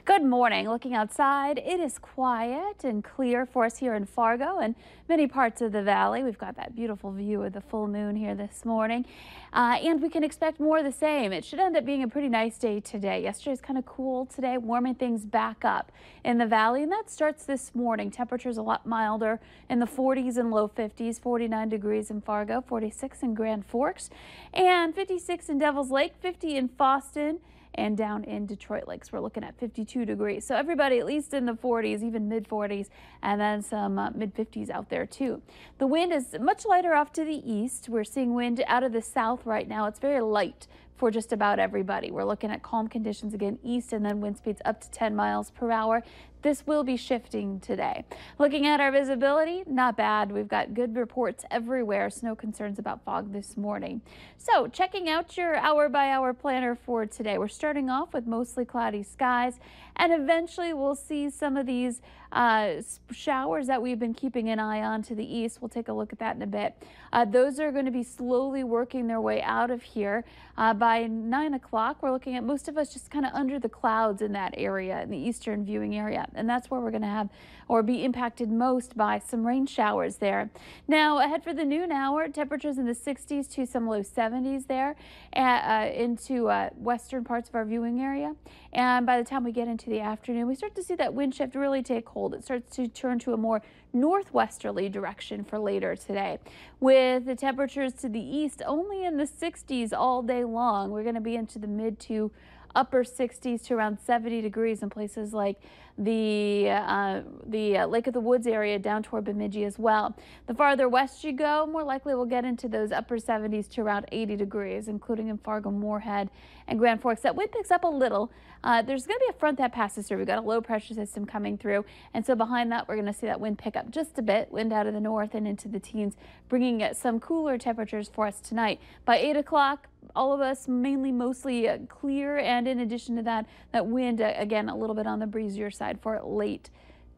Good morning. Looking outside, it is quiet and clear for us here in Fargo and many parts of the valley. We've got that beautiful view of the full moon here this morning, and we can expect more of the same. It should end up being a pretty nice day today. Yesterday's kind of cool today, warming things back up in the valley, and that starts this morning. Temperatures a lot milder in the 40s and low 50s, 49 degrees in Fargo, 46 in Grand Forks, and 56 in Devil's Lake, 50 in Fosston, and down in Detroit Lakes, we're looking at 52 degrees. So everybody at least in the 40s, even mid 40s, and then some mid 50s out there too. The wind is much lighter off to the east. We're seeing wind out of the south right now. It's very light for just about everybody. We're looking at calm conditions again east, and then wind speeds up to 10 miles per hour. This will be shifting today. Looking at our visibility, not bad. We've got good reports everywhere, so no concerns about fog this morning. So checking out your hour-by-hour planner for today. We're starting off with mostly cloudy skies, and eventually we'll see some of these showers that we've been keeping an eye on to the east. We'll take a look at that in a bit. Those are going to be slowly working their way out of here. By 9 o'clock, we're looking at most of us just kind of under the clouds in that area, in the eastern viewing area. And that's where we're going to have or be impacted most by some rain showers there. Now, ahead for the noon hour, temperatures in the 60s to some low 70s there into western parts of our viewing area. And by the time we get into the afternoon, we start to see that wind shift really take hold. It starts to turn to a more northwesterly direction for later today, with the temperatures to the east only in the 60s all day long. We're going to be into the mid to upper 60s to around 70 degrees in places like the Lake of the Woods area down toward Bemidji as well. The farther west you go, more likely we'll get into those upper 70s to around 80 degrees, including in Fargo, Moorhead, and Grand Forks. That wind picks up a little. There's going to be a front that passes through. We've got a low pressure system coming through, and so behind that, we're going to see that wind pick up just a bit, wind out of the north and into the teens, bringing some cooler temperatures for us tonight. By 8 o'clock, all of us mostly clear, and in addition to that, that wind again a little bit on the breezier side for late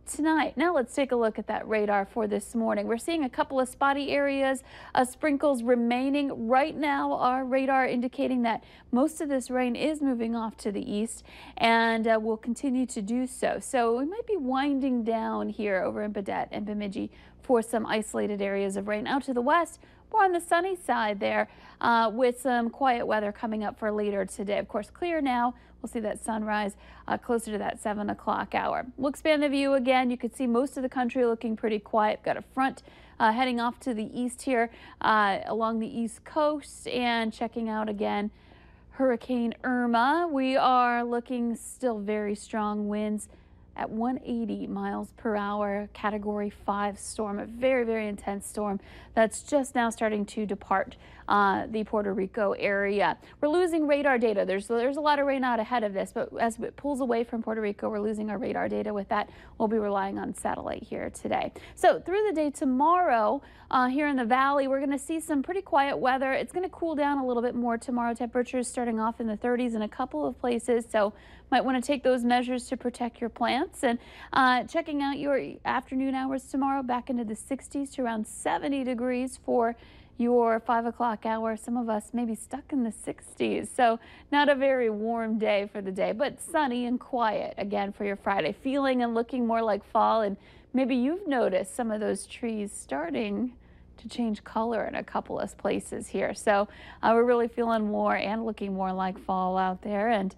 tonight. Now let's take a look at that radar for this morning. We're seeing a couple of spotty areas, sprinkles remaining. Right now, our radar indicating that most of this rain is moving off to the east and will continue to do so. So we might be winding down here over in Baudette and Bemidji for some isolated areas of rain. Out to the west, we're on the sunny side there with some quiet weather coming up for later today. Of course, clear now. We'll see that sunrise closer to that 7 o'clock hour. We'll expand the view again. You can see most of the country looking pretty quiet. Got a front heading off to the east here along the east coast, and checking out again Hurricane Irma. We are looking still very strong winds at 180 miles per hour, Category 5 storm, a very, very intense storm that's just now starting to depart the Puerto Rico area. We're losing radar data. There's a lot of rain out ahead of this, but as it pulls away from Puerto Rico, we're losing our radar data. With that, we'll be relying on satellite here today. So through the day tomorrow, here in the valley, we're going to see some pretty quiet weather. It's going to cool down a little bit more tomorrow. Temperatures starting off in the 30s in a couple of places, so might want to take those measures to protect your plants. And checking out your afternoon hours tomorrow, back into the 60s to around 70 degrees for your 5 o'clock hour. Some of us may be stuck in the 60s, so not a very warm day for the day, but sunny and quiet again for your Friday. Feeling and looking more like fall, and maybe you've noticed some of those trees starting to change color in a couple of places here. So we're really feeling more and looking more like fall out there, and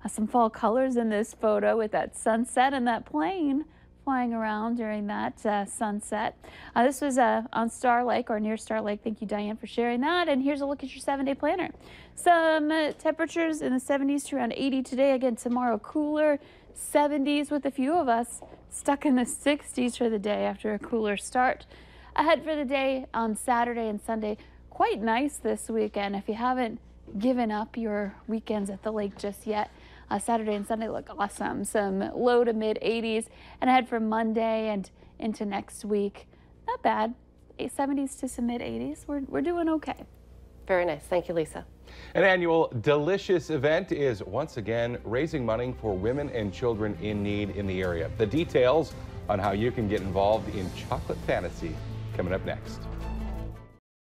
some fall colors in this photo with that sunset and that plane flying around during that sunset. This was on Star Lake, or near Star Lake. Thank you, Diane, for sharing that. And here's a look at your 7-day planner. Some temperatures in the 70s to around 80 today. Again, tomorrow cooler, 70s, with a few of us stuck in the 60s for the day after a cooler start. Ahead for the day on Saturday and Sunday, quite nice this weekend if you haven't given up your weekends at the lake just yet. Saturday and Sunday look awesome. Some low to mid 80s, and ahead for Monday and into next week, not bad. 70s to some mid 80s. We're doing okay. Very nice. Thank you, Lisa. An annual Delicious event is once again raising money for women and children in need in the area. The details on how you can get involved in Chocolate Fantasy coming up next.